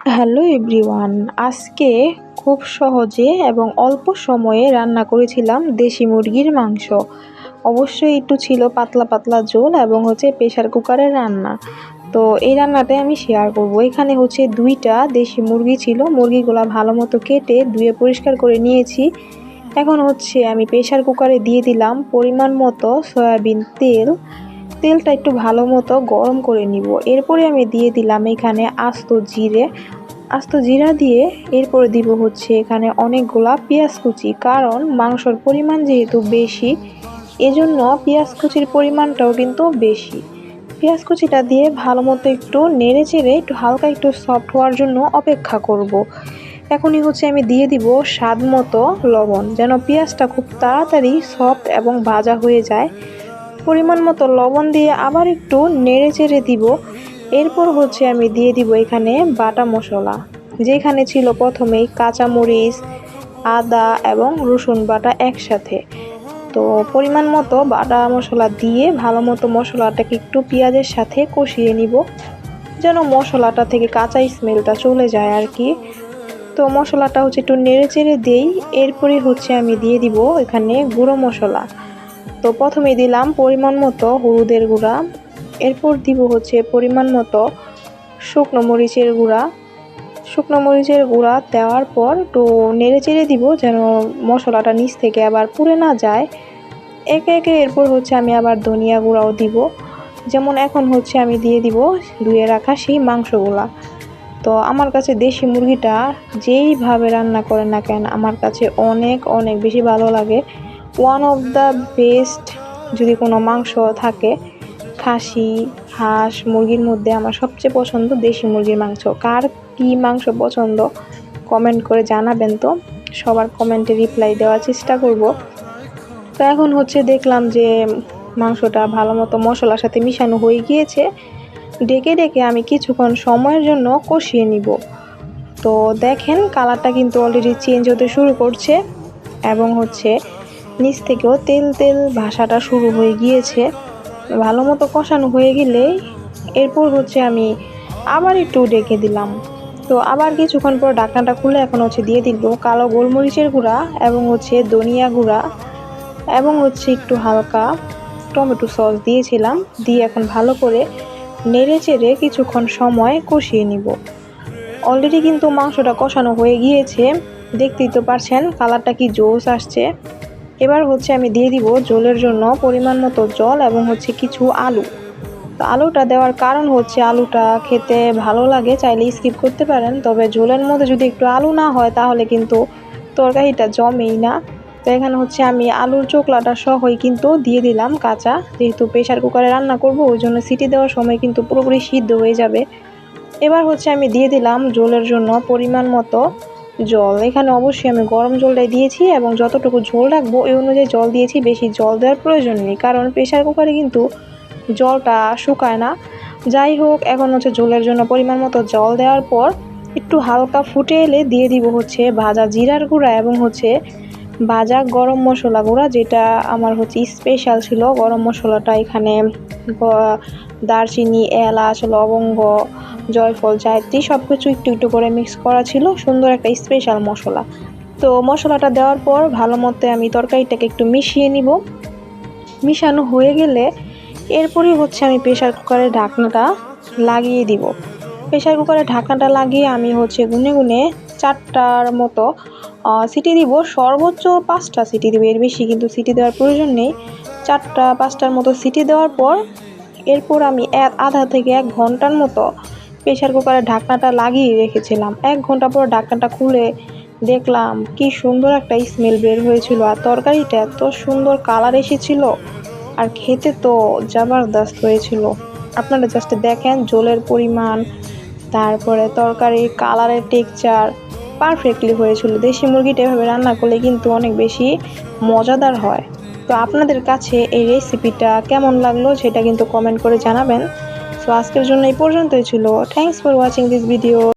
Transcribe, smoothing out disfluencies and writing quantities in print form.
Hello everyone, আজকে খুব সহজে এবং অল্প সময়ে রান্না করেছিলাম দেশি মুরগির মাংস। অবশ্যই একটু ছিল পাতলা পাতলা ঝোল এবং প্রেশার কুকারের রান্না। তো এই রান্নাটাই আমি শেয়ার করব। এখানে দুইটা দেশি মুরগি ছিল, মুরগিগুলা ভালো মতো কেটে ধুয়ে পরিষ্কার করে নিয়েছি। এখন আমি প্রেশার কুকারে দিয়ে দিলাম পরিমাণ মতো সয়াবিন তেল। তেলটা একটু ভালো মতো গরম করে নিব। এরপরে আমি দিয়ে দিলাম এখানে আস্ত জিরা দিয়ে এরপরে দিব এখানে অনেকগুলা পেঁয়াজ কুচি, কারণ মাংসর পরিমাণ যেহেতু বেশি এজন্য পেঁয়াজ কুচির পরিমাণটাও কিন্তু বেশি। পেঁয়াজ কুচিটা দিয়ে ভালো মতো একটু নেড়ে চেড়ে একটু হালকা একটু সফট হওয়ার জন্য অপেক্ষা করব। এখনই আমি দিয়ে দিব স্বাদ মতো লবণ, যেন পেঁয়াজটা খুব তাড়াতাড়ি সফট এবং ভাজা হয়ে যায়। পরিমাণ মতো লবণ দিয়ে আবার একটু নেড়ে চেড়ে দিব। এরপর আমি দিয়ে দিব এখানে বাটা মশলা, যেখানে ছিল প্রথমেই কাঁচামরিচ, আদা এবং রসুন বাটা একসাথে। তো পরিমাণ মতো বাটা মশলা দিয়ে ভালো মতো মশলাটাকে একটু পেঁয়াজের সাথে কষিয়ে নিব, যেন মশলাটা থেকে কাঁচা স্মেলটা চলে যায় আর কি। তো মশলাটা একটু নেড়ে চেড়ে দিই। এরপরে আমি দিয়ে দিব এখানে গুঁড়ো মশলা। তো প্রথমে দিলাম পরিমাণ মতো হলুদের গুঁড়া, এরপর দিব পরিমাণ মতো শুকনো মরিচের গুঁড়া দেওয়ার পর একটু নেড়ে চেড়ে দিব, যেন মশলাটা নিচ থেকে আবার পুড়ে না যায়। একে একে এরপর আমি আবার ধনিয়া গুঁড়াও দিব। যেমন এখন আমি দিয়ে দিব ধুয়ে রাখা সেই মাংসগুলা। তো আমার কাছে দেশি মুরগিটা যেইভাবে রান্না করে না কেন আমার কাছে অনেক অনেক বেশি ভালো লাগে। ওয়ান অফ দ্য বেস্ট যদি কোনো মাংস থাকে, খাসি, হাঁস, মুরগির মধ্যে আমার সবচেয়ে পছন্দ দেশি মুরগির মাংস। কার কী মাংস পছন্দ কমেন্ট করে জানাবেন, তো সবার কমেন্টে রিপ্লাই দেওয়ার চেষ্টা করব। তো এখন দেখলাম যে মাংসটা ভালো মতো মশলার সাথে মিশানো হয়ে গিয়েছে। ডেকে ডেকে আমি কিছুক্ষণ সময়ের জন্য কষিয়ে নিব। তো দেখেন কালারটা কিন্তু অলরেডি চেঞ্জ হতে শুরু করছে এবং নিচ থেকেও তেল তেল ভাসাটা শুরু হয়ে গিয়েছে। ভালো মতো কষানো হয়ে গেলে এরপর আমি আবার একটু ডেকে দিলাম। তো আবার কিছুক্ষণ পর ঢাকনাটা খুলে এখন দিয়ে দিব কালো গোলমরিচের গুঁড়া এবং ধনিয়া গুঁড়া এবং একটু হালকা টমেটো সস দিয়েছিলাম। দিয়ে এখন ভালো করে নেড়ে চেড়ে কিছুক্ষণ সময় কষিয়ে নিব। অলরেডি কিন্তু মাংসটা কষানো হয়ে গিয়েছে, দেখতেই তো পারছেন কালারটা কি জোস আসছে। এবার আমি দিয়ে দিব ঝোলের জন্য পরিমাণ মতো জল এবং কিছু আলু। তো আলুটা দেওয়ার কারণ আলুটা খেতে ভালো লাগে, চাইলে স্কিপ করতে পারেন, তবে ঝোলের মধ্যে যদি একটু আলু না হয় তাহলে কিন্তু তরকারিটা জমেই না। তো এখানে আমি আলুর চোকলাটা সহই কিন্তু দিয়ে দিলাম কাঁচা, যেহেতু প্রেশার কুকারে রান্না করব ওই জন্য সিটি দেওয়ার সময় কিন্তু পুরোপুরি সিদ্ধ হয়ে যাবে। এবার আমি দিয়ে দিলাম ঝোলের জন্য পরিমাণ মতো জল। এখানে অবশ্যই আমি গরম জলটাই দিয়েছি এবং যতটুকু ঝোল রাখবো এই অনুযায়ী জল দিয়েছি, বেশি জল দেওয়ার প্রয়োজন নেই, কারণ প্রেশার কুকারে কিন্তু জলটা শুকায় না। যাই হোক, এখন ঝোলের জন্য পরিমাণ মতো জল দেওয়ার পর একটু হালকা ফুটে এলে দিয়ে দিব ভাজা জিরার গুঁড়া এবং ভাজা গরম মশলা গুঁড়া, যেটা আমার স্পেশাল ছিল গরম মশলাটা। এখানে দারচিনি, এলাচ, লবঙ্গ, জয়ফল, জায়ত্রী সব কিছু একটু একটু করে মিক্স করা ছিল, সুন্দর একটা স্পেশাল মশলা। তো মশলাটা দেওয়ার পর ভালো মতো আমি তরকারিটাকে একটু মিশিয়ে নিব। মিশানো হয়ে গেলে এরপরই আমি প্রেশার কুকারের ঢাকনাটা লাগিয়ে দিব। প্রেশার কুকারের ঢাকনাটা লাগিয়ে আমি গুনে গুনে 4টার মতো সিটি দিব, সর্বোচ্চ 5টা সিটি দিব, এর বেশি কিন্তু সিটি দেওয়ার প্রয়োজন নেই। 4-5টার মতো সিটি দেওয়ার পর এরপর আমি আধা থেকে 1 ঘন্টার মতো প্রেশার কুকারের ঢাকনাটা লাগিয়ে রেখেছিলাম। 1 ঘন্টা পর ঢাকনাটা খুলে দেখলাম কি সুন্দর একটা স্মেল বের হয়েছিল, আর তরকারিটা এত সুন্দর কালার এসেছিল, আর খেতে তো জবরদস্ত হয়েছিল। আপনারা জাস্ট দেখেন ঝোলের পরিমাণ, তারপরে তরকারির কালারের টেক্সচার পারফেক্টলি হয়েছিল। দেশি মুরগিটা এভাবে রান্না করলে কিন্তু অনেক বেশি মজাদার হয়। তো আপনাদের কাছে এই রেসিপিটা কেমন লাগলো সেটা কিন্তু কমেন্ট করে জানাবেন। তো আজকের জন্য এই পর্যন্তই ছিল। Thanks for watching this video.